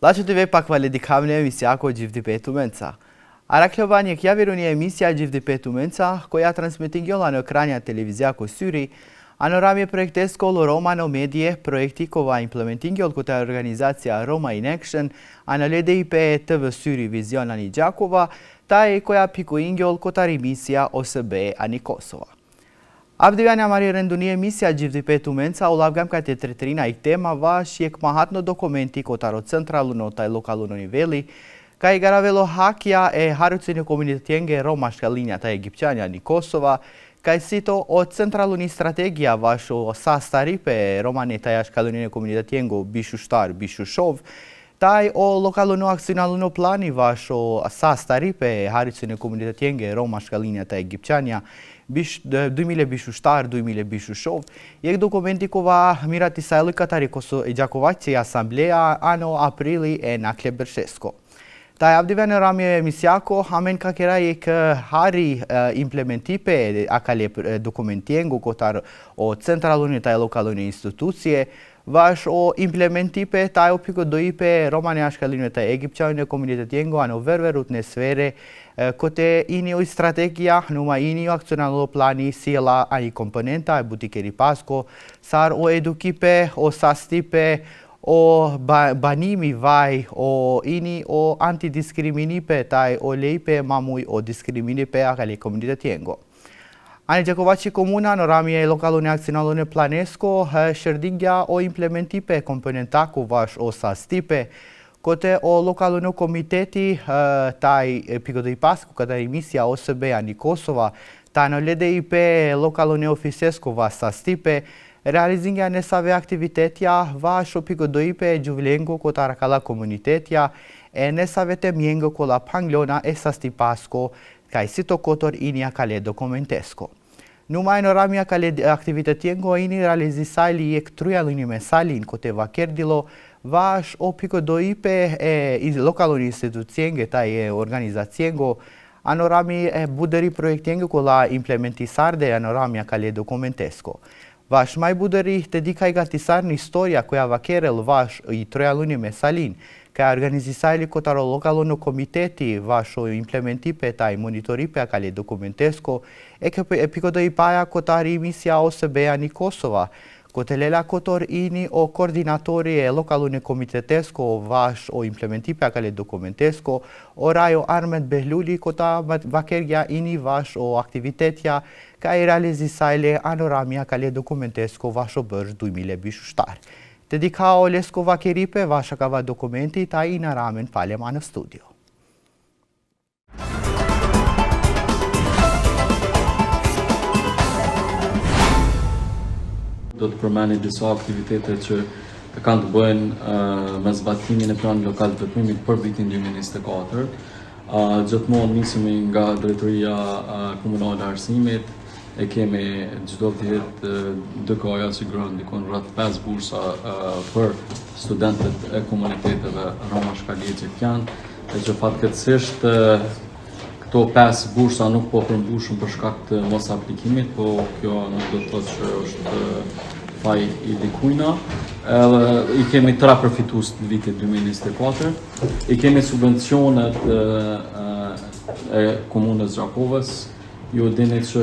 Laçëtive pakvale dikhavne emisija ko Gjithdipetu Menca. Araklovanje kjaviruni emisija Gjithdipetu Menca, koja transmitingjolla në ekranja televizija ko syri, anoramje projektesko lo Roma no medije, projekti kova implementingjol kota organizacija Roma in Action, analede ipe TV syri vizion ani Gjakova, taj koja pikuingjol kota rimisija OSB ani Kosova. Abdivanja Mari Renduni emisija Gjithdipetu Menca u lavgam ka te tretrina i tema vash jek mahatno dokumenti kotaro centralu no taj lokalu no niveli, ka i garavelo hakja e harucine komunitjenge romaška linja ta Egipćanja ni Kosova, ka i sito o centraluni strategija vaš o sastaripe romane taj škalunine komunitjengo Bishushtar, Bishushov, taj o lokaluno akcionaluno plani vaš o sastaripe harucine komunitjenge romaška linja ta Egipćanja 2000 Bishushtar, 2000 Bishushov, jek dokumenti kova mirati sajli katari koso Gjakovaci asamblea ano aprili e nakle Beršesko. Taj abdivene ramje emisijako, amen kakera jek hari implementipe akale dokumentiengo kotar o centralune taj lokalune institucije, vaš o implementipe taj opiko doipe romane ashkaline taj Egipćane komunitetiengo ano ververutne sfere kote ini o strategija, numa ini o akcionalno plani sila ani komponenta butikeri pasko, sar o edukipe, o sastipe, o banimi vaj, o ini o antidiskriminipe, taj o leipe mamuj o diskriminipe akale komunitetiengo. Ani Gjakovaci komuna no ramje lokalune akcionalone planesko shërdingja o implementipe komponentaku vash o sastipe, kote o lokalune komiteti taj pikodoj pasku kada emisija OSB ani Kosova, taj no LDIP lokalune ofisesko vash sastipe, realizingja nesave aktivitetja vash o pigodoipe gjuvlengo kota rakala komunitetja e nesave temjengo kola panglona e sastipasko kaj sito kotor ini akale dokumentesko. Numai no ramia akale aktivitetiengo ini realizisali jek trujalini mesalin kote vakerdilo vash o pigodoipe e lokaloni institucienge taj organizaciengo anorami buderi projektiengo kola implementisarde anorami akale dokumentesko. Vaš mai buderi te dikaj gatisarni istorija koja vakerel vaš i trojaluni mesalin, kaj organizisajli kotaro lokalno komiteti vaš o implementipe taj monitoripe akale dokumentesko, epikodoj paja kotari emisija OSB ani Kosova, kotelela kotor ini o koordinatorije lokalune komitetesko vaš o implementipe akale dokumentesko, o rajo Armet Behluli kota vakerja ini vaš o aktivitetja kaj realizisajle anorami akale dokumentesko vaš o bërsh 2000 Bishushtar. Te dikao lesko vakeripe vaš akava dokumenti ta i na ramen falem anë studio. Do të përmeni disa aktivitete që kanë të bëjnë me zbatimin e planit lokal të vetmimit për vitin 2024. Gjithmonë nisemi nga drejtoria komunale arsimit, e kemi çdo vit DKA siguron dikon rreth 5 bursa për studentët e komuniteteve Roma Shkali Egjiptian, e që fatkeqësisht këto 5 bursa nuk po përmbushën për shkak të mos aplikimit, po kjo nuk do të thotë që është faj i dikujna. I kemi 3 përfitues në vitin 2024. I kemi subvencionet e komunës Gjakovës. Ju dini që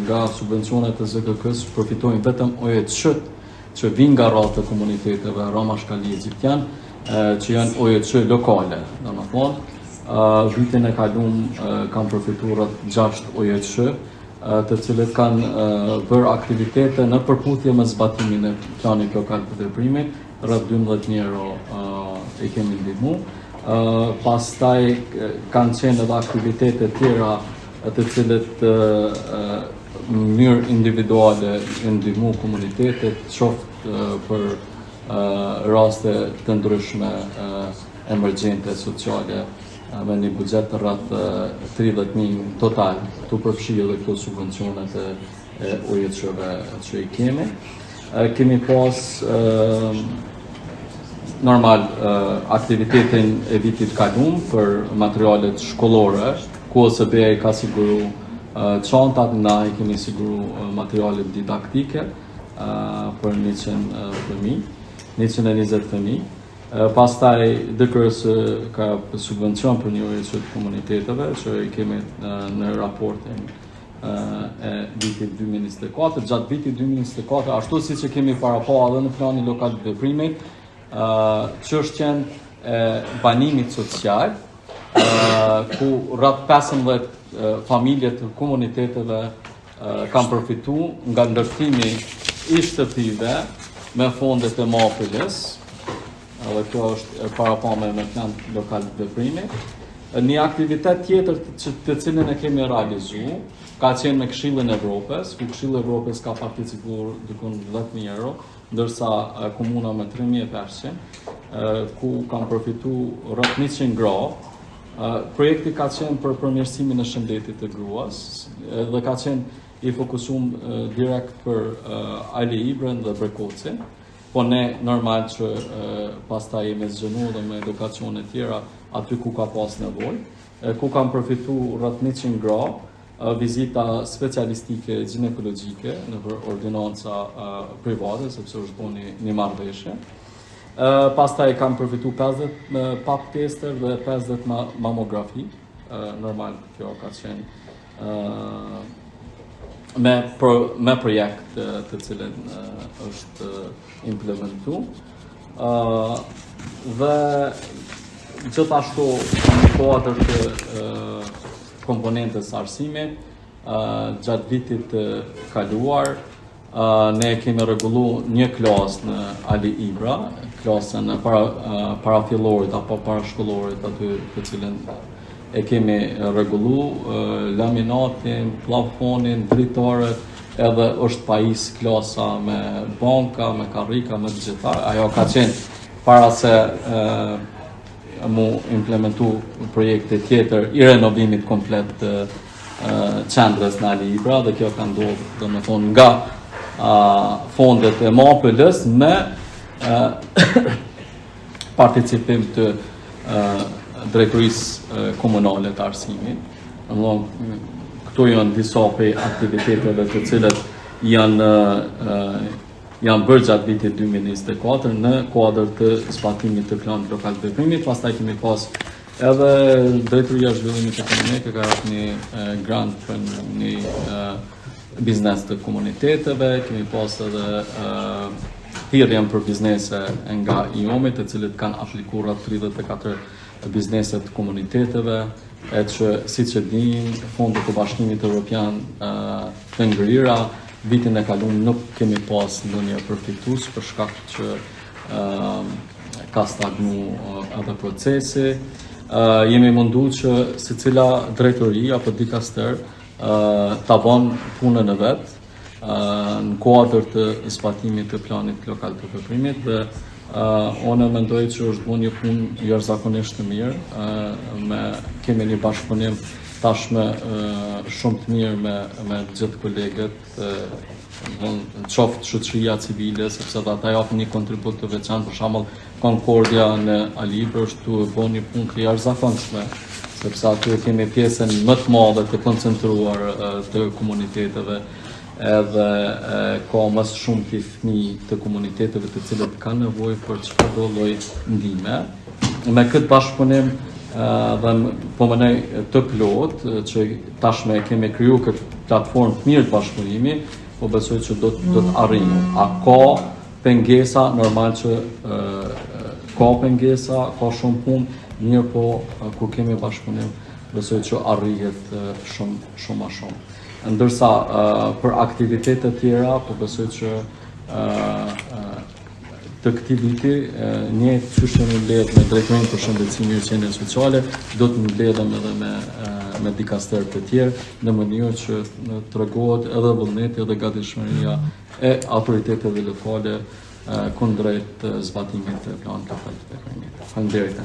nga subvencionet e ZKK-s përfitojnë vetëm OEC që vinë nga rrallë të komuniteteve Roma Shkali Egjiptian, që janë OEC lokale, domethënë. Vitin e kalum kanë përfituar 6 OEC, të cilët kanë bërë aktivitete në përputhje me zbatimin e planit lokal të veprimit, rreth 12 euro e kemi ndihmu. Pastaj kanë qenë edhe aktivitete tjera të cilët në mënyrë individuale ndihmu komunitetet, qoftë për raste të ndryshme emergjente sociale, me një budget të rreth 30.000 total, të përfshirë dhe këto subvencionet e OEC-ve që i kemi. Kemi pas normal aktivitetin e vitit kalum për materialet shkollore, ku OSB-ja i ka siguru çantat, na i kemi siguru materialet didaktike për 100 fëmijë, 120 fëmijë. Pastaj dëkërës ka subvencion për një që të komuniteteve, që i kemi në raportin e vitit 2024. Gjatë vitit 2024, ashtu si që kemi parapo edhe në plani lokal të veprimit, çështjen e banimit social, ku rreth 15 familje të komuniteteve kanë përfitu nga ndërtimi i shtëpive me fondet e MAPL-s, dhe kjo është parapame me plan lokal të veprimit. Një aktivitet tjetër të cilën e kemi realizu, ka qenë me Këshillin e Evropës, ku Këshilli i Evropës ka participuar dikun 10.000 euro, ndërsa komuna me 3.500, ku kanë përfitu rreth 100 gra. Projekti ka qenë për përmirësimin e shëndetit të gruas, dhe ka qenë i fokusum direkt për Ali Ibrën dhe Brekocin, po ne normal që pastaj jemi zgjënu dhe me edukacione tjera aty ku ka pas nevojë, ku kanë përfitu rreth 100 gra, vizita specialistike ginekologjike në ordinanca private, sepse është bo një marrëveshje. Pastaj kanë përfitu 50 pap tester dhe 50 mamografi. Normal kjo ka qenë me projekt të cilën është implementu. Dhe gjithashtu në kuadër të komponentës arsimit, gjatë vitit të kaluar, ne kemi rregullu një klasë në Ali Ibra, klasën e parafillorit apo parashkollorit, aty të cilën e kemi rregullu, laminatin, plafonin, dritoret, edhe është pajis klasa me banka, me karrika, me gjitha. Ajo ka qenë para se mu implementu projekte tjetër i renovimit komplet të qendrës në Ali Ibra, dhe kjo ka ndodhur, domethënë, nga fondet e MAPL-s me participim të drejtorisë komunale të arsimit. Këto janë disa prej aktiviteteve të cilët janë bërë gjatë vitit 2024 në kuadër të zbatimit të planit lokal të veprimit. Pastaj kemi pas edhe Drejtoria e Zhvillimit Ekonomik ka dhënë një grant për një biznes të komuniteteve, kemi pas edhe thirrjen për biznese nga IOM-i, të cilët kanë aplikuar 34 bizneset të komuniteteve, e që siç e dinë, fondet të Bashkimit Evropian të ngrira, vitin e kaluar nuk kemi pas ndonjë përfitues për shkak që ka stagnu edhe procesi. Jemi mundu që secila drejtori apo dikaster ta bën punën e vet në kuadër të zbatimit të planit lokal të veprimit, dhe unë mendoj që është bërë një punë jashtëzakonisht të mirë, kemi një bashkëpunim tashmë shumë të mirë me gjithë kolegët, në qoftë shoqëria civile, sepse dhe ata japin një kontribut të veçantë. Për shembull, Concordia në Ali Ibër është tu bën një punë të jashtëzakonshme, sepse aty kemi pjesën më të madhe të koncentruar të komuniteteve, edhe ka më shumë të fëmijë të komuniteteve të cilët kanë nevojë për çdo lloj ndihme. Me këtë bashkëpunim dhe po mënej të plot që tashme kemi kriju këtë platformë të mirë të bashkëpunimi, po besoj që do të arrijmë. A ka pengesa? Normal që ka pengesa, ka shumë punë, mirë po kur kemi bashkëpunim, besoj që arrihet shumë më shumë. Ndërsa për aktivitetet tjera, po besoj që të këtij viti një çështje më mbledh me drejtorinë për shëndetësi mirëqenie sociale, do të mbledhem edhe me dikaster të tjerë, në mënyrë që tregohet edhe vullneti edhe gatishmëria e autoriteteve lokale kundrejt zbatimit të planit lokal të veprimit. Faleminderit.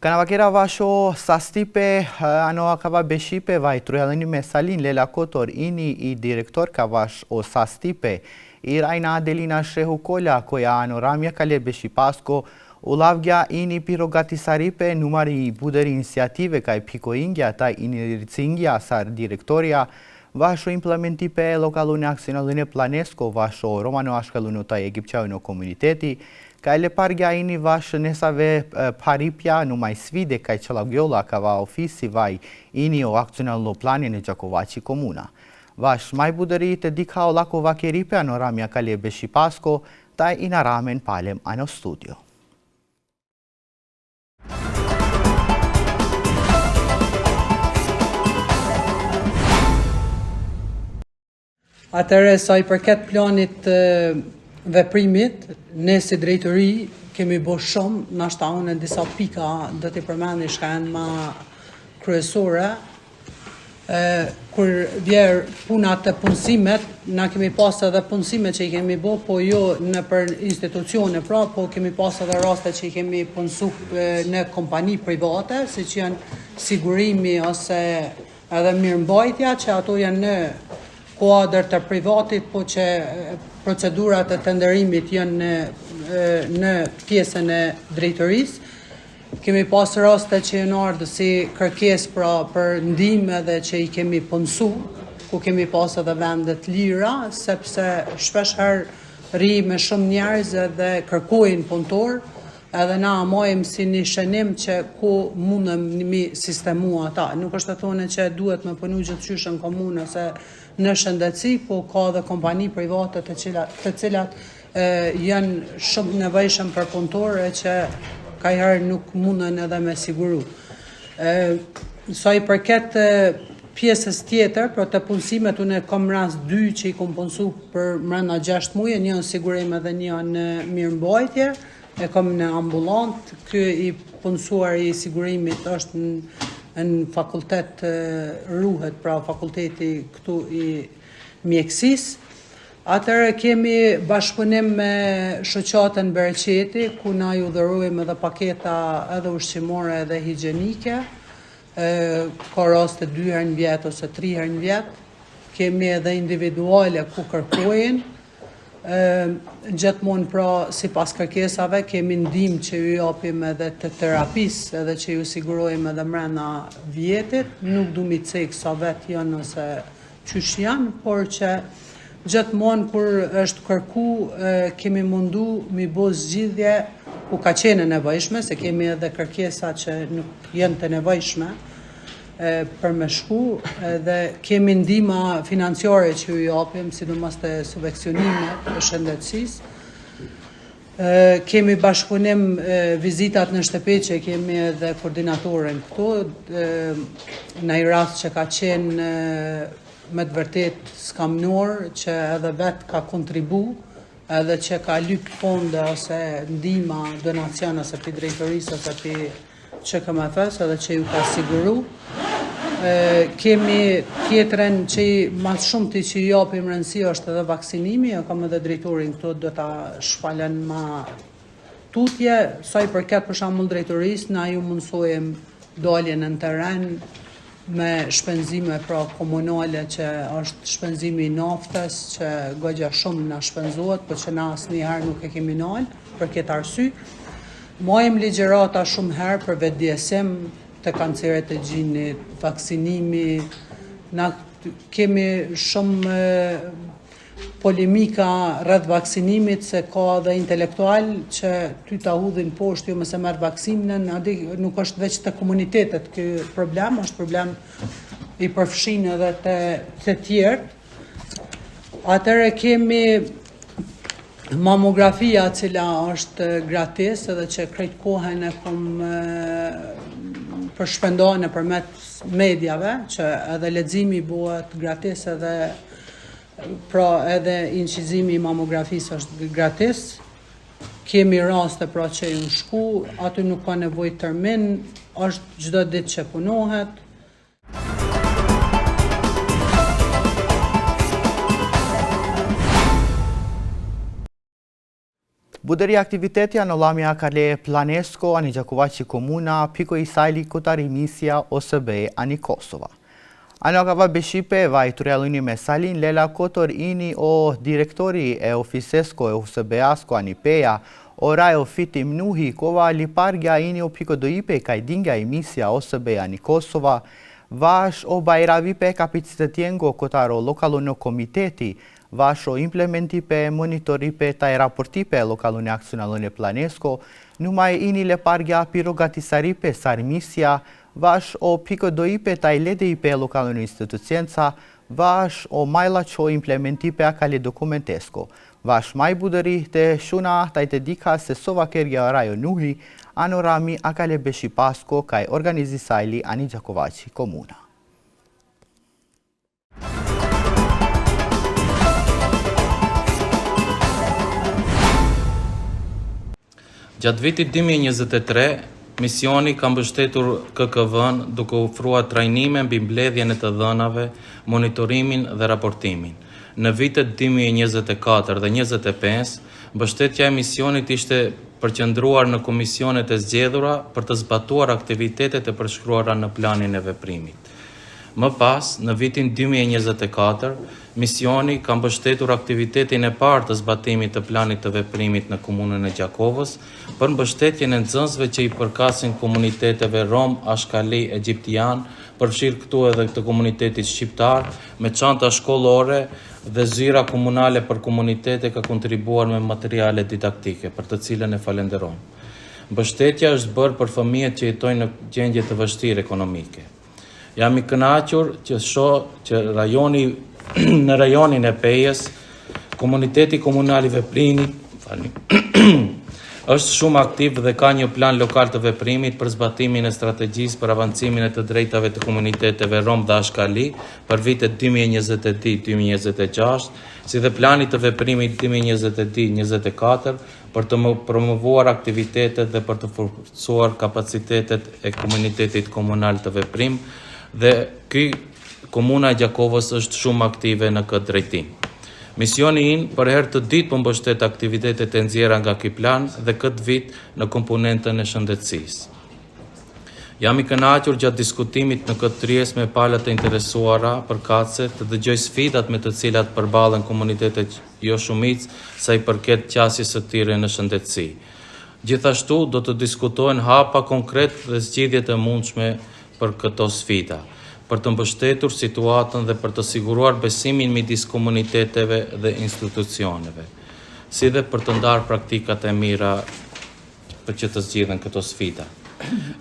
Kanavakera vasho sastipe ano akava beshipe vai trujalini mesalin lela kotor ini I direktor kavash o sastipe Iraina Adelina Shehu Kola koja ano ramja kale beshipasko ulavgja ini pirogatisaripe numari buderi iniciative kai piko ingja ta ini ritsingia sar direktoria Vasho implementipe lokalune aksionalline Planesco, vasho romano ashkalune taj egipqaune komuniteti, ka le pargja ini vash nesave paripja numai sfide kaj qelagjolla ka va ofisi vaj ini o aksionalno planin e Gjakovaci komuna. Vash mai budëri të dikao lako vakeripe anoramja ka le beshi pasko, taj inaramen palem ano studio. Atëre sa i përket planit veprimit, ne si drejtori kemi bo shumë, nashta unë në disa pika do t'i përmeni shka janë ma kryesore. Kur vjerë punat të punësimet, na kemi pas edhe punësimet që i kemi bo, po jo në për institucione pra, po kemi pas edhe raste që i kemi punësu në kompani private, si që janë sigurimi ose edhe mirëmbajtja, që ato janë në kuadër të privatit, po që procedurat e tenderimit janë në pjesën e drejtorisë. Kemi pas raste që janë ardhur si kërkesë pra për ndihmë edhe që i kemi punësu, ku kemi pas edhe vende të lira, sepse shpesh herë rri me shumë njerëz dhe kërkojnë punëtor, edhe na mojmë si një shënim që ku mundëm mi sistemu ata. Nuk është të thone që duhet me punu gjithçysh në komunë ose në shëndetësi, po ka dhe kompani private të cilat janë shumë nevojshëm për punëtorë që kajherë nuk mundën edhe me siguru. Sa i përket pjesës tjetër, për të punësimet, unë kam rast 2 që i kom punësu për mrena 6 muje, një në sigurim edhe një në mirëmbajtje, e kam në ambulant, ky i punësuar i sigurimit është në fakultet Ruhet, pra fakulteti këtu i mjekësisë. Atëre kemi bashkëpunim me shoqatën Bereqeti, ku na ju dhurojmë edhe paketa edhe ushqimore edhe higjienike, ka raste 2 herë në vjet ose 3 herë në vjet. Kemi edhe individuale ku kërkojnë, gjithmonë pra si pas kërkesave kemi ndihmë që ju japim edhe të terapisë edhe që ju sigurojmë edhe mrena vjetit, nuk du mi cek sa vet janë ose qysh janë, por që gjithmonë kur është kërku kemi mundu mi bo zgjidhje ku ka qenë nevojshme, se kemi edhe kërkesa që nuk jenë të nevojshme për me shku, dhe kemi ndihma financiare që ju japim, sidomos të subvencionimit të shëndetësisë. Kemi bashkëpunim vizitat në shtëpi që kemi edhe koordinatorin këtu, në i rast që ka qenë me të vërtet skamnor, që edhe vetë ka kontribu, edhe që ka lyp fonde ose ndihma, donacion ose për drejtorisë ose për QKMF-s, edhe që ju ka siguru. Kemi tjetërën që mas shumë të që japim rëndësi është edhe vaksinimi, kam edhe drejtorin këtu do ta shpalen ma tutje, sa i përket për shembull drejtorisë, na ju mundsojmë daljen në terren me shpenzime pra komunale që është shpenzimi i naftës, që goxha shumë na shpenzohet, por që na asnjëherë nuk e kemi nal për këtë arsye. Mojmë ligjërata shumë herë për vetëdijsim të kanceret të gjinit, vaksinimi, na kemi shumë polemika rreth vaksinimit, se ka dhe intelektual që ty ta hudhin poshtë ju mëse merr vaksinën, nuk është veç të komunitetet ky problem, është problem i përfshin edhe të tjerë. Atëre kemi mamografia cila është gratis edhe që krejt kohën e kom përshpendojnë nëpërmjet medjave, që edhe leximi bëhet gratis edhe pra edhe incizimi i mamografisë është gratis. Kemi raste pra që ju shku, aty nuk ka nevojë termin, është çdo ditë që punohet. Budëri aktiviteti anë lamja kale Planesco, ani Gjakovaci komuna, piko i sajli kotari misja OSB ani Kosova. Ano kava beshipe vaj turjaluni me salin lela kotor ini o direktori e ofisesko e OSB-asko ani peja, ora e ofitim nuhi kova lipargja ini o piko doipe kaj dingja i misja OSB ani Kosova, vash o bajravi pe kapacitetengo kotaro lokaluno komiteti, vash o implementi pe monitori pe taj raporti pe lokalune aksionalone planesko, numai inile pargea pirogatisari pe sarmisia, vash o picodoi pe taj ledei pe lokalune instituciența, vash o maila čo implementi pe akale dokumentesko. Vash mai budări te shuna tai te dika se sova kergia raio nuhi, anorami akale beshi pasko kai organizi saili ani Giacovaci comuna. Gjatë vitit 2023, misioni ka mbështetur KKV-n duke ofruar trajnime mbi mbledhjen e të dhënave, monitorimin dhe raportimin. Në vitet 2024 dhe 2025, mbështetja e misionit ishte përqendruar në komisionet e zgjedhura për të zbatuar aktivitetet e përshkruara në planin e veprimit. Më pas, në vitin 2024, misioni ka mbështetur aktivitetin e parë të zbatimit të planit të veprimit në komunën e Gjakovës për mbështetjen e nxënësve që i përkasin komuniteteve rom, ashkali, egjiptian, përfshirë këtu edhe të komunitetit shqiptar, me çanta shkollore dhe zyra komunale për komunitete ka kontribuar me materiale didaktike, për të cilën e falenderojmë. Mbështetja është bërë për fëmijët që jetojnë në gjendje të vështirë ekonomike. Jam i kënaqur që shoh që në rajonin e Pejës, komuniteti komunal i veprimit është shumë aktiv dhe ka një plan lokal të veprimit për zbatimin e strategjisë për avancimin e të drejtave të komuniteteve rom dhe ashkali për vitet 2023-2026, si dhe planit të veprimit 2023-2024 për të promovuar aktivitetet dhe për të forcuar kapacitetet e komunitetit komunal të veprim, dhe ky komuna e Gjakovës është shumë aktive në këtë drejtim. Misioni in për herë të ditë po mbështet aktivitetet e nxjerra nga ky plan dhe këtë vit në komponentën e shëndetësisë. Jam i kënaqur gjatë diskutimit në këtë tryezë me palët e interesuara përkatëse të dëgjoj sfidat me të cilat përballen komunitetet jo shumic sa i përket qasjes së tyre në shëndetësi. Gjithashtu do të diskutohen hapa konkret dhe zgjidhjet e mundshme për këto sfida, për të mbështetur situatën dhe për të siguruar besimin midis komuniteteve dhe institucioneve, si dhe për të ndarë praktikat e mira për që të zgjidhen këto sfida.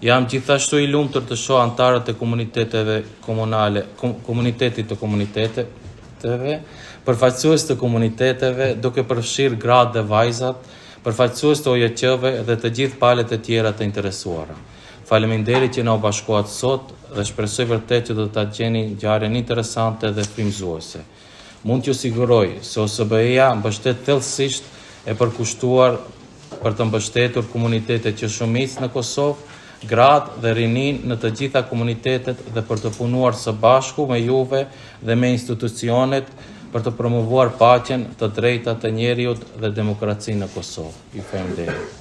Jam gjithashtu i lumtur të shoh antarët e komuniteteve komunale, komunitetit të komuniteteve, përfaqësues të komuniteteve, duke përfshirë gratë dhe vajzat, përfaqësues të OJQ-ve dhe të gjithë palët e tjera të interesuara. Faleminderit që na u bashkuat sot dhe shpresoj vërtet që do ta gjeni ngjarjen interesante dhe frymëzuese. Mund t'ju siguroj se OSBE-ja mbështet thellësisht e përkushtuar për të mbështetur komunitetet që shumicë në Kosovë, gratë dhe rinin në të gjitha komunitetet dhe për të punuar së bashku me juve dhe me institucionet për të promovuar paqen, të drejtat e njeriut dhe demokracinë në Kosovë. Ju faleminderit.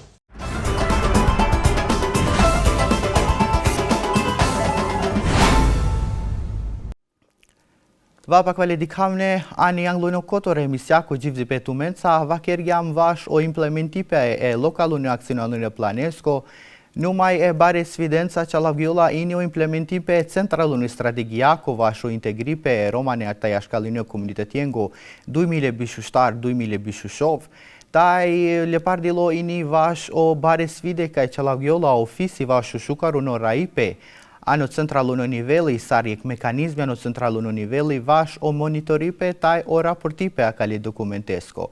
Vapa kvale dikamne, ani angluno kotore misiako gjivdi pe tumenca, vakerjam vash o implementipe e lokalune aksionalune planesko, numai e bare sfidența cealavgiola ini o implementipe centralune strategiako vash o integripe e romane atai ashkaline comunitetiengo 2000 bishushtar 2000 bishushov, tai lepardilo ini vash o bare sfide kai cealavgiola ofisi vash o shukaruno raipe, ano centralul në nivelli sarjek mekanizmi ano centralul në nivelli vash o monitoripe taj o raportipe akali dokumentesko.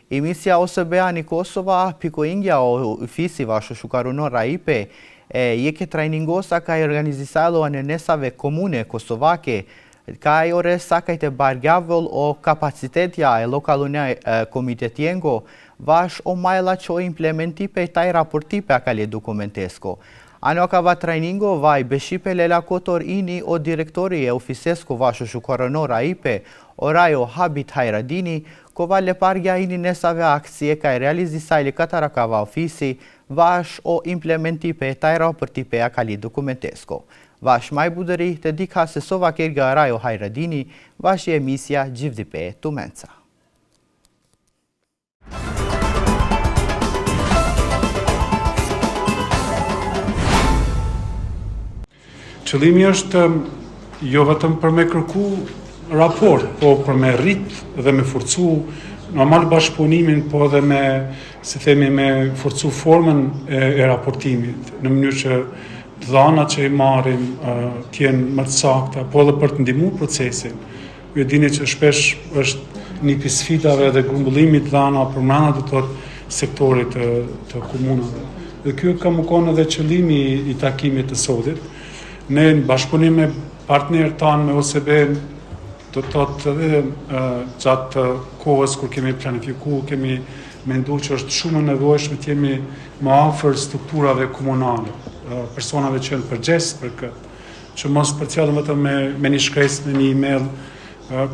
Emisja OSBE ani Kosova pikoingja o ofisi vash o shukaruno raipe jeke trajningosa kaj organizisalo anë nesave komune kosovake kaj ore sakaj të bargjavol o kapacitetja e lokalune komitetiengo vash o majla që o implementipe taj raportipe akali dokumentesko. Ano akava trajningo vaj beshipe lela kotor ini o direktori e ofisesko vasho shukaronor aipe orajo Habit Hajradini kova lepargja ini nesave aksie kaj realizi sajli katarakava ofisi vash o implementipe taj raportipe akali dokumentesko. Vash mai budëri të dika se sova kerga Rajo Hajradini vash e emisja gjivdipe tumenca. Qëllimi është jo vetëm për me kërku raport, po për me rrit dhe me forcu normal bashkëpunimin, po dhe me, si themi, me forcu formën e raportimit, në mënyrë që dhana që i marrim t'jenë më të sakta, po dhe për të ndihmu procesin. Ju e dini që shpesh është një pjesë sfidave dhe grumbullimit dhana përmbrana do të thotë sektorit të komunave. Dhe kjo ka më konë edhe qëllimi i takimit të sotit. Ne në bashkëpunim me partnerët tanë me OSB do të thotë edhe gjatë kohës kur kemi planifiku, kemi mendu që është shumë e nevojshme të jemi më afër strukturave komunale, personave që janë përgjegjës për këtë, që mos përcjellën vetëm me një shkresë, me një email,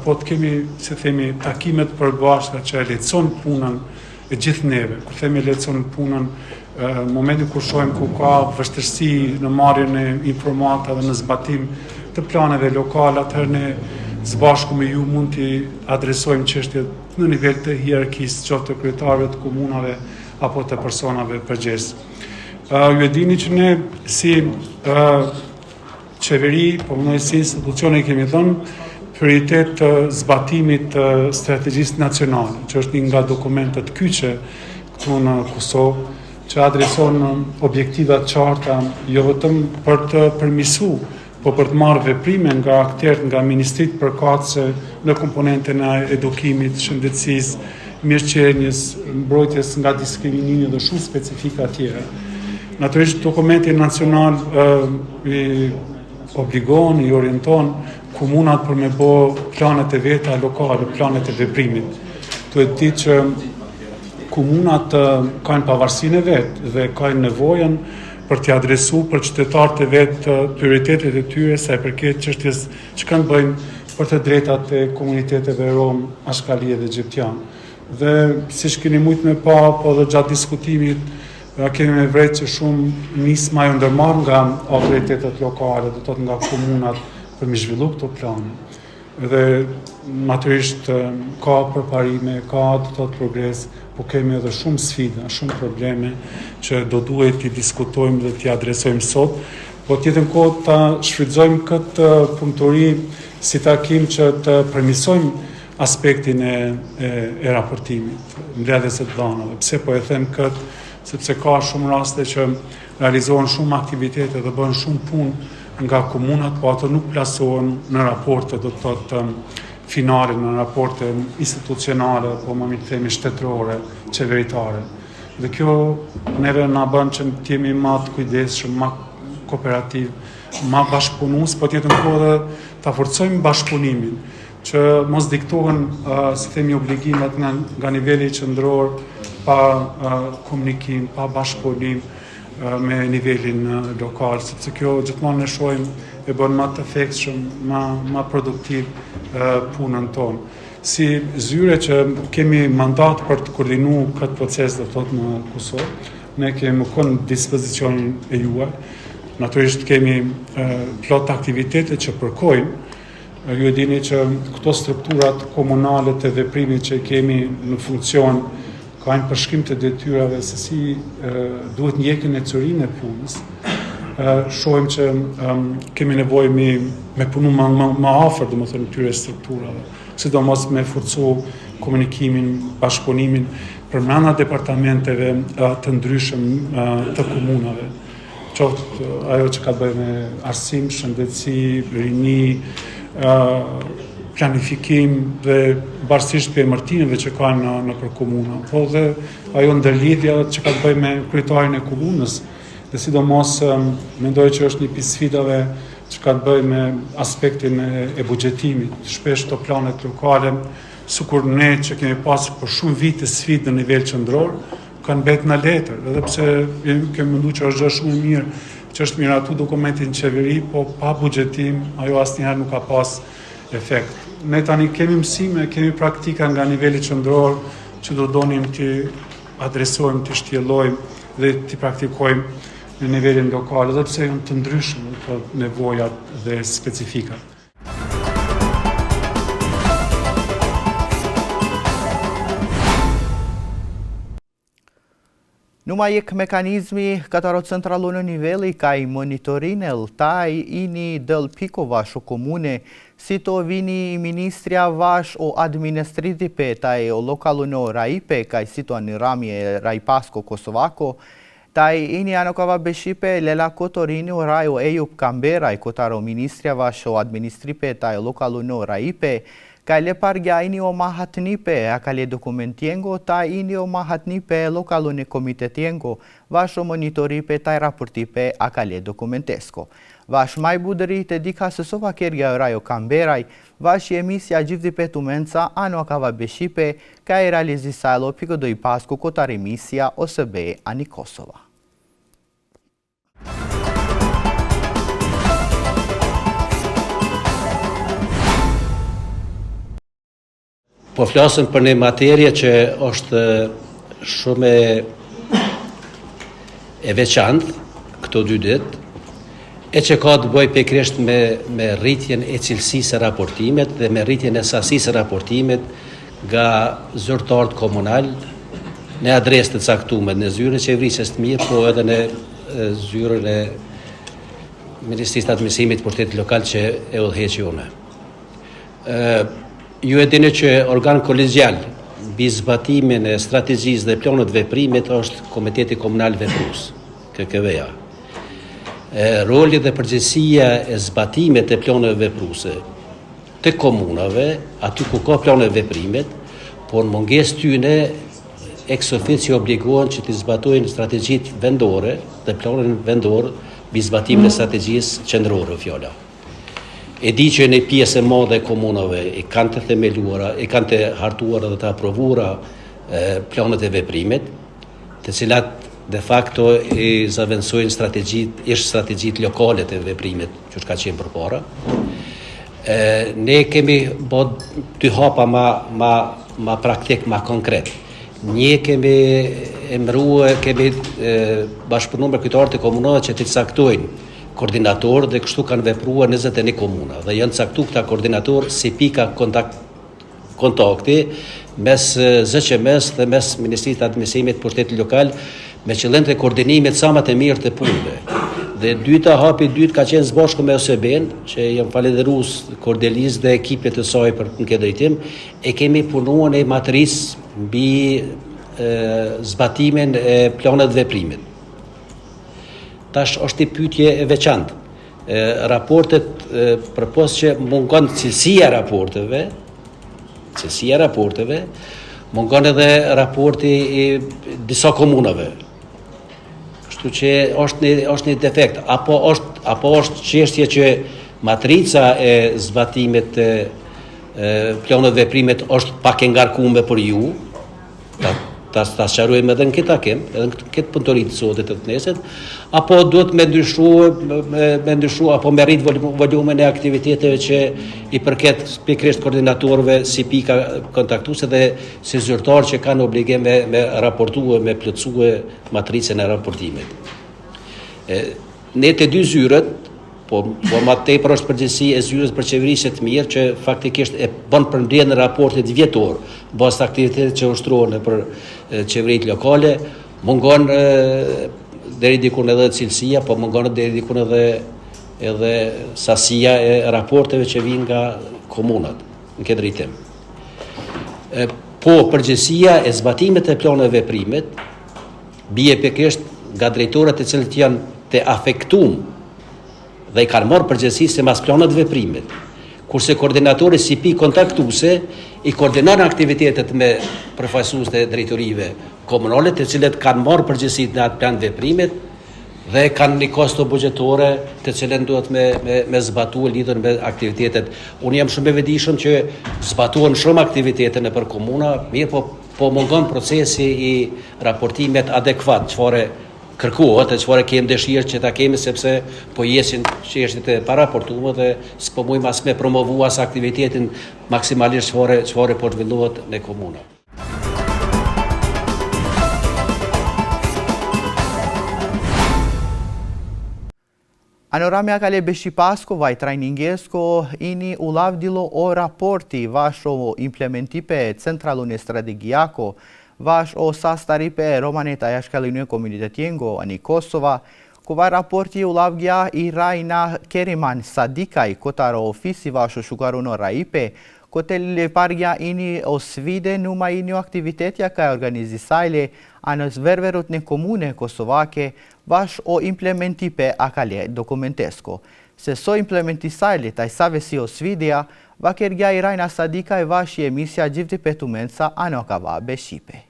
po të kemi, si themi, takimet përbashkëta që lehtëson punën e gjithë neve. Kur themi lehtëson punën, momentin kur shohim ku ka vështirësi në marrjen e informatave, në zbatim të planeve lokale, atëherë ne së bashku me ju mund t'i adresojmë çështjet në nivel të hierarkisë, qoftë të kryetarëve të komunave apo të personave përgjegjës. Ju e dini që ne si qeveri, po ne si institucione kemi dhënë prioritet të zbatimit të strategjisë nacionale, që është një nga dokumentet kyçe këtu në Kosovë, që adreson objektiva të qarta, jo vetëm për të përmirësuar, po për të marrë veprime nga akterët, nga ministrit përkatëse në komponenten e edukimit, shëndetësisë, mirëqenjes, mbrojtjes nga diskriminimi dhe shumë specifika tjera. Natyrisht dokumenti nacional i obligon, i orienton komunat për me bë planet e veta lokale, planet e veprimit. Duhet ditë që komunat kanë pavarësinë e vetë dhe kanë nevojën për t'i adresu për qytetarët e vetë prioritetet e tyre sa i përket çështjes që kanë bëjnë për të drejtat e komuniteteve rom, ashkalie dhe egyptian. Dhe siç keni mujt me pa, po dhe gjatë diskutimit kemi me vret që shumë nisma janë ndërmarrë nga autoritetet lokale, do të thotë nga komunat për mi zhvillu këto plane. Dhe natyrisht ka përparime, ka të thotë progres, po kemi edhe shumë sfida, shumë probleme që do duhet t'i diskutojmë dhe t'i adresojmë sot, po tjetër kohë ta shfrytëzojmë këtë punëtori si takim që të përmirësojmë aspektin e raportimit, mbledhjes së dhanave. Pse po e them këtë? Sepse ka shumë raste që realizohen shumë aktivitete dhe bëhen shumë punë nga komunat, po ato nuk plasohen në raporte, do të thotë finale, në raporte institucionale, po më mirë themi shtetërore, qeveritare. Dhe kjo neve na bën që të jemi më të kujdesshëm, më kooperativ, më bashkëpunues, po tjetër kohë dhe ta forcojmë bashkëpunimin, që mos diktohen, si themi, obligimet nga niveli qendror, pa komunikim, pa bashkëpunim me nivelin lokal, sepse kjo gjithmonë ne shohim e bën më të efektshëm, më produktiv punën tonë. Si zyre që kemi mandat për të koordinuar këtë proces do të thotë në Kosovë, ne kemi kënë dispozicionin e juaj. Natyrisht kemi plot aktivitete që përkojnë. Ju e dini që këto strukturat komunale të veprimit që kemi në funksion kanë përshkrim të detyrave se si duhet ndjekjen e çurinë e punës. Shohim që kemi nevojë me punu më afër, domethënë këtyre strukturave, sidomos me forcu komunikimin, bashkëpunimin përmbrana departamenteve të ndryshëm të komunave. Qoftë ajo që ka të bëjë me arsim, shëndetësi, rini, planifikim dhe varësisht për emërtinëve që kanë në për komuna, po dhe ajo ndërlidhja që ka të bëjë me kryetarin e komunës, dhe sidomos mendoj që është një pjesë sfidave që ka të bëjë me aspektin e buxhetimit. Shpesh të planet lokale, sikur ne që kemi pasur për shumë vite sfidë në nivel qendror, kanë mbetë në letër, edhe pse kemi menduar që është gjë shumë e mirë, që është miratu dokumentin qeveri, po pa buxhetim ajo asnjëherë nuk ka pas efekt. Ne tani kemi mësime, kemi praktika nga niveli qendror që do donim të adresojmë, të shtjellojmë dhe të praktikojmë në nivelin lokal, edhe pse janë të ndryshme këto nevojat dhe specifikat. Numai jek mekanizmi kataro centralo në niveli ka i monitorinel taj ini del piko vash o komune, si to vini ministria vash o administriti pe taj o lokalu në raipe, kaj si to në ramje raipasko kosovako, taj ini ano kava beshipe lela kotorini o raj o ejup kambera i kotaro ministria vash o administripe taj o lokalu në raipe, ka le pargja ini o mahatnipe, a ka le dokumentiengo, ta ini o mahatnipe lokalu në komitetiengo, vash o monitoripe taj raportipe a ka le dokumentesko. Vash maj budëri të dika sësova kerja rajo kamberaj, vash i emisja gjithi petumenca ano akava beshipe, ka e realizi sajlo piko do i pasku kotar emisja OSB ani Kosova. Po flasëm për një materje që është shumë e veçantë këto 2 ditë, e që ka të bëjë pikërisht me rritjen e cilësisë e raportimet dhe me rritjen e sasisë e raportimet nga zyrtarët komunal në adresë të caktuar në zyrën e qeverisjes të mirë, po edhe në zyrën e Ministrisë të Administrimit për Shtetin Lokal që e udhëheq unë. Ju e dini që organ kolegjial mbi zbatimin e strategjisë dhe planit veprimit është Komiteti Komunal Veprues, KKV-ja. Roli dhe përgjegjësia e zbatimit të planeve vepruese të komunave, aty ku ka plane veprimit, por mungesë tyne ex officio obligohen që të zbatojnë strategjitë vendore dhe planin vendor mbi zbatimin e strategjisë qendrore fjala. E di që në pjesë e madhe e komunave i kanë të themeluara, i kanë të hartuara dhe të aprovuara planet e veprimit, të cilat de facto i zavendësojnë strategjitë lokale të veprimit që ka qenë përpara. Ne kemi bërë 2 hapa ma praktik, ma konkret. Një kemi emëruar, kemi bashkëpunuar me kryetarët e komunave që të caktojnë koordinator dhe kështu kanë vepruar 21 komuna dhe janë caktuar këta koordinator si pika kontakti mes ZQM-s dhe mes Ministrisë të Administrimit për Shtetin Lokal me qëllim të koordinimit sa më të mirë të punëve. Dhe hapi i dytë ka qenë së bashku me OSB-n, që jam falenderues Kordelis dhe ekipit të saj për në këtë drejtim, e kemi punuar në matric mbi zbatimin e planet veprimit. Tash është një pyetje e veçantë. Raportet, përpos që mungon cilësia raporteve, mungon edhe raporti i disa komunave. Kështu që është një defekt, apo është çështje që matrica e zbatimit të planeve veprimit është pak e ngarkuar për ju. Ta sqarojmë edhe në këtë takim, edhe në këtë punëtori të sotit të nesër, apo duhet me ndryshu apo me rrit volumen e aktiviteteve që i përket pikërisht koordinatorëve si pika kontaktuese dhe si zyrtar që kanë obligim me raportue, me plotësue matricën e raportimit. Ne të 2 zyrët, po ma tepër është përgjegjësi e zyrës për qeverisje të mirë që faktikisht e bën përmbledhjen e raportit vjetor bazë aktivitetet që ushtrohen për qeveritë lokale, mungon deri diku edhe cilësia, po mungon deri diku edhe sasia e raporteve që vijnë nga komunat në këtë drejtim. Po përgjegjësia e zbatimit të planeve veprimit bie pikërisht nga drejtorët e cilët janë të afektuar dhe i kanë marrë përgjegjësi se mas planet veprimit, kurse koordinatori si pikë kontaktuese i koordinon aktivitetet me përfaqësues të drejtorive komunale, të cilët kanë marrë përgjegjësi në atë plan veprimit dhe kanë një kosto buxhetore të cilën duhet me zbatuar lidhur me aktivitetet. Unë jam shumë e vetëdijshëm që zbatuan shumë aktivitete nëpër komuna, mirë po mungon procesi i raportimit adekuat, çfarë kërkohet e çfarë kemi dëshirë që ta kemi sepse po jesin çështjet e paraportuara dhe s'po mujmë as me promovu as aktivitetin maksimalisht çfarë po zhvillohet në komuna. Anoramja kale Beshipasko vaj trajningesko ini ulavdilo o raporti vašo implementipe centralune strategijako vash o sastaripe romaneta ja shkallinu komunitet jengo ani Kosova, kuva raporti u lavgja i Rajna Keriman Sadikaj kotaro ofisi vash shukaruno raipe, kotel pargja ini o svide numa ini o aktivitetja ka organizisajle anës ververut në komune kosovake vash o implementipe akale dokumentesko. Se so implementisajle taj savesi o svidja, vakergja i Rajna Sadikaj vash i emisja Gjivdi Petumenca ano kava beshipe.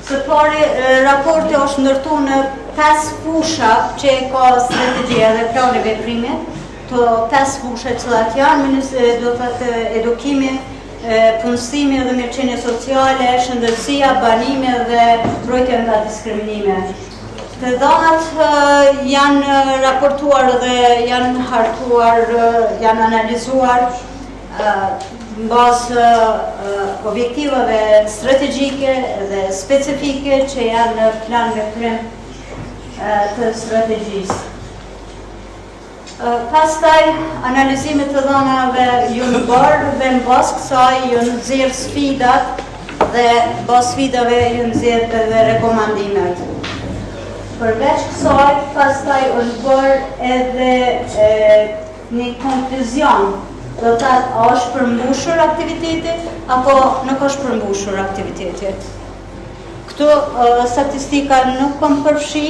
Së pari, raporti është ndërtu në 5 fusha që ka strategjia dhe plani veprime, të 5 fusha cilat janë, do të thotë edukimi, punësimi dhe mirëqenie sociale, shëndetësia, banime dhe mbrojtja nga diskriminime. Të dhënat janë raportuar dhe janë hartuar, janë analizuar në bazë objektivave strategjike dhe specifike që janë në plan veprim të strategjisë. Pastaj, analizimit të dhënave janë bërë dhe në bazë kësaj janë nxjerrë sfidat dhe bazë sfidave janë nxjerrë edhe rekomandimet. Përveç kësaj, pastaj është bërë edhe një konkluzion. Do të thotë, a është përmbushur aktiviteti, apo nuk është përmbushur aktiviteti. Këtu statistika nuk kam përfshi,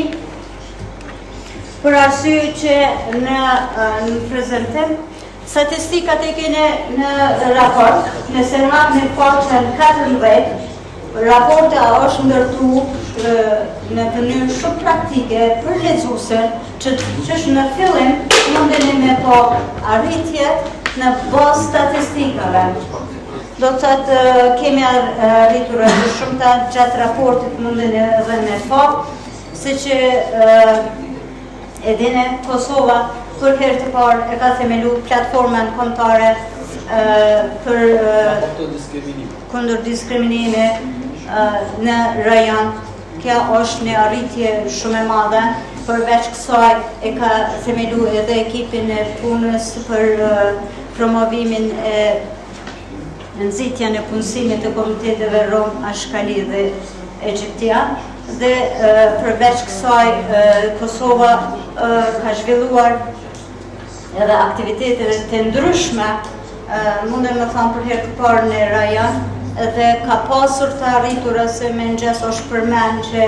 për arsye që në prezentim, statistikat e kene në raport, nëse hap në faqen 14, raporti është ndërtu në mënyrë shumë praktike për lexuesin, që është në fillim mundeni me po arritjet në bazë statistikave. Do të thotë kemi arritur edhe shumëta gjatë raportit mundeni edhe me po, si që e dine Kosova për herë të parë e ka themelu platformën kombëtare për kundër diskriminime në rajon. Kjo është një arritje shumë e madhe. Përveç kësaj e ka themelu edhe ekipin e punës për promovimin e nxitjen e punësimit të komiteteve Rom, Ashkali dhe Egjiptian. Dhe përveç kësaj Kosova ka zhvilluar edhe aktivitetet të ndryshme, mundem me thamë për herë të parë në rajon, dhe ka pasur të arritura, se me ngjes është përmend që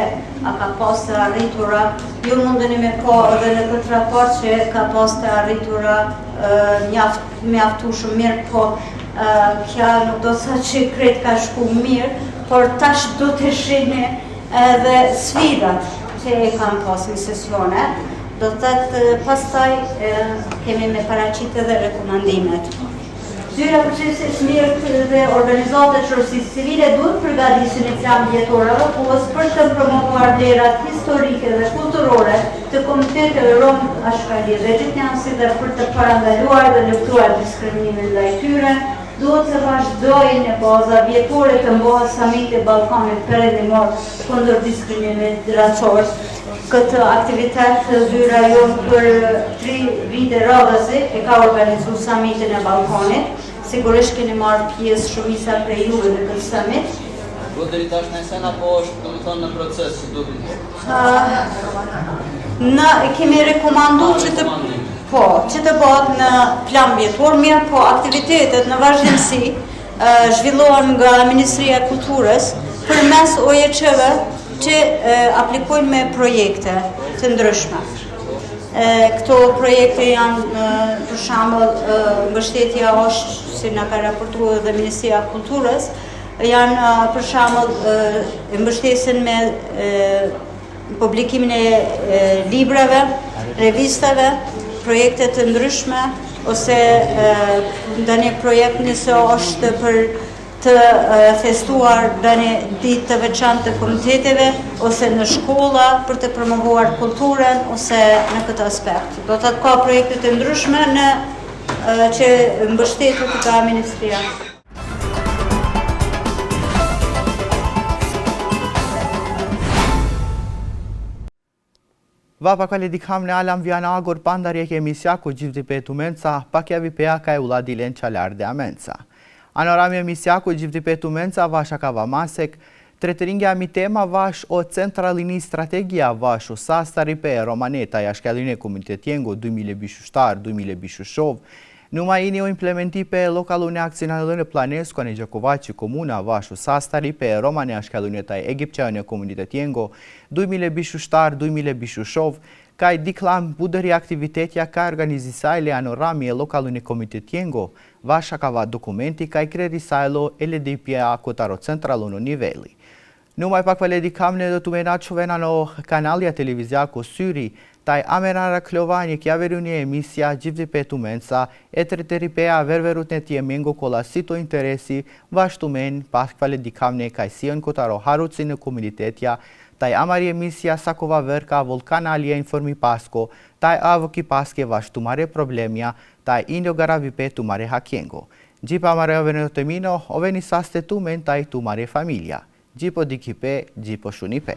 a ka pas të arritura, ju mundeni me ka edhe në këtë raport që ka pas të arritura mjaftueshëm mirë, po kja nuk do të thotë që krejt ka shku mirë, por tash do të shihni edhe sfidat që e kanë pas në sesione, do të thotë pastaj kemi me paraqitë edhe rekomandimet. Zyra procesës mirë dhe organizatat shoqërisë civile duhet përgatisin e plan vjetorave për të promovuar vlerat historike dhe kulturore të komiteteve Rom, Ashkali dhe Egjiptian, si dhe për të parandaluar dhe luftuar diskriminimin ndaj tyre. Duhet të vazhdojnë në baza vjetore të mbohet samiti Ballkanit Perëndimor kundër diskriminimit racor. Këtë aktivitet zyra jonë për 3 vite radhësi e ka organizuar samitin e Ballkanit. Sigurisht keni marrë pjesë shumica prej juve në këtë summit. Po deri tash në sen apo është domethënë në proces si do të Na kemi rekomanduar që të bëhet në plan vjetor, mirë po aktivitetet në vazhdimsi zhvillohen nga Ministria e Kulturës përmes OJC-ve që aplikojnë me projekte të ndryshme. Këto projekte janë, për shembull, mbështetja është, si na ka raportuar dhe Ministria e Kulturës, janë për shembull mbështesin me publikimin e librave, revistave, projekte të ndryshme, ose ndonjë projekt nëse është për të festuar ndonjë ditë të veçantë të komiteteve ose në shkolla për të promovuar kulturën ose në këtë aspekt. Do të ka projekte të ndryshme që mbështetet nga Ministria. Vapa kale dikam në alam vjana agur pandarje ke emisjaku gjivdi petu menca, pak javi pea ka e ula dilen qalar de amenca. Anorami emisjaku gjivdi petu menca vash akava masek, tretëringja mi tema vash o centralini strategia vash o sastari pe romaneta ja shkelline komunitet jengo 2027-2027, numa ini o implementi pe lokalune aksionalune planesco ne Gjakovaci komuna vash o sastari pe romane ja shkeluneta e egipciane komunitet jengo 2027-2027, kaj diklam budëri aktivitetja ka organizisajle anorami e lokalune komunitet jengo, vash akava dokumenti kaj krerisajlo LDPA kotaro centraluno niveli. Numai pak vale dikam ne do të menat shovena no kanalja televizijako Syri, taj amenara klovanje kja verunje emisja gjivdi petu mensa e treteripea ververut ne tje mengo kola sito interesi vashtu men pak vale dikam ne kaj sion kotaro haruci në komunitetja, taj amari emisja sakova verka volkanalja informi pasko, taj avoki paske vashtu mare problemja, taj indio garavi petu mare hakengo. Gjipa mare ovene temino, oveni saste tu men taj tu mare familia. Gjipo dikipe, gjipo shunipe.